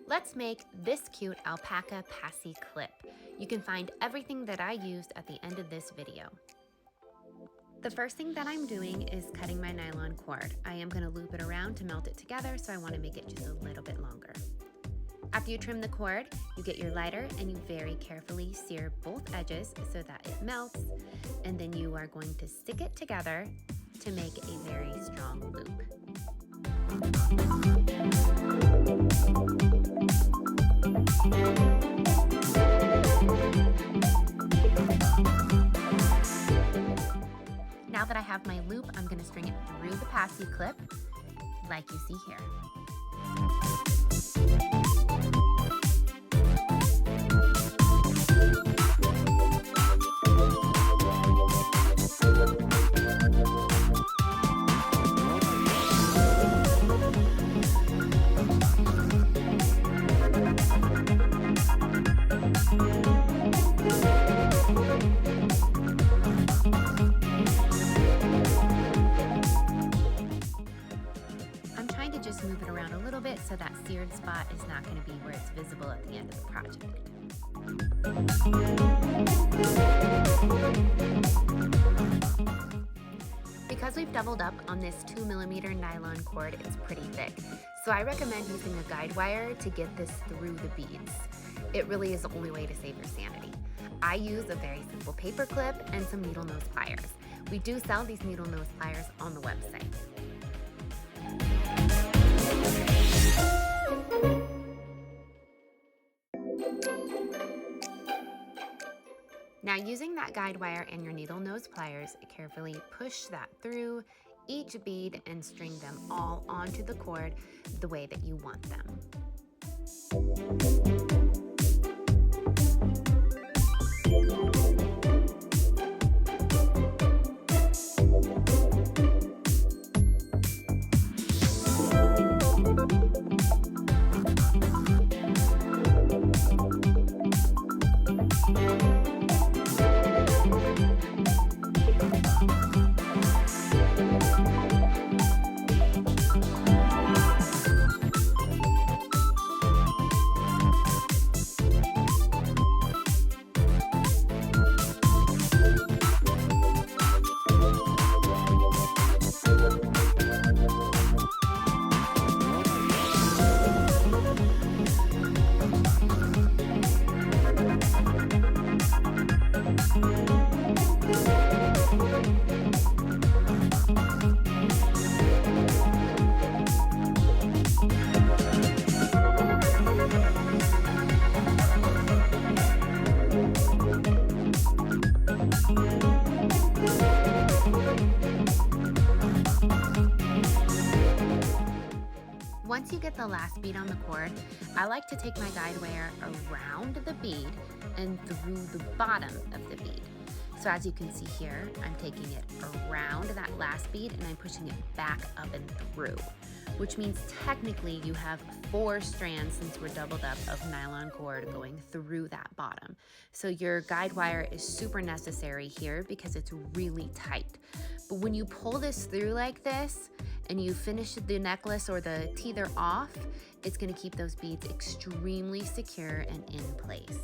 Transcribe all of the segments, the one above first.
Let's make this cute alpaca passy clip. You can find everything that I used at the end of this video. The first thing that I'm doing is cutting my nylon cord. I am going to loop it around to melt it together, so I want to make it just a little bit longer. After you trim the cord, you get your lighter and you very carefully sear both edges so that it melts, and then you are going to stick it together to make a very strong loop. Now that I have my loop, I'm going to string it through the passy clip like you see here. I'm trying to just move it around a little bit so that seared spot is not going to be where it's visible at the end of the project. Because we've doubled up on this 2mm nylon cord, it's pretty thick. So I recommend using a guide wire to get this through the beads. It really is the only way to save your sanity. I use a very simple paper clip and some needle nose pliers. We do sell these needle nose pliers on the website. Now, using that guide wire and your needle nose pliers, carefully push that through each bead and string them all onto the cord the way that you want them. Once you get the last bead on the cord, I like to take my guide wire around the bead and through the bottom of the bead. So as you can see here, I'm taking it around that last bead and I'm pushing it back up and through, which means technically you have 4 strands, since we're doubled up, of nylon cord going through that bottom. So your guide wire is super necessary here because it's really tight. But when you pull this through like this and you finish the necklace or the teether off, it's going to keep those beads extremely secure and in place.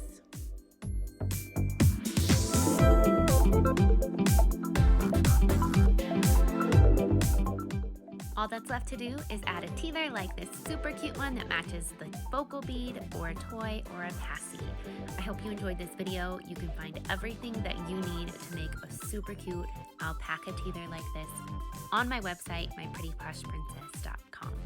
All that's left to do is add a teether like this super cute one that matches the focal bead or a toy or a passy. I hope you enjoyed this video. You can find everything that you need to make a super cute alpaca teether like this on my website, myprettyposhprincess.com.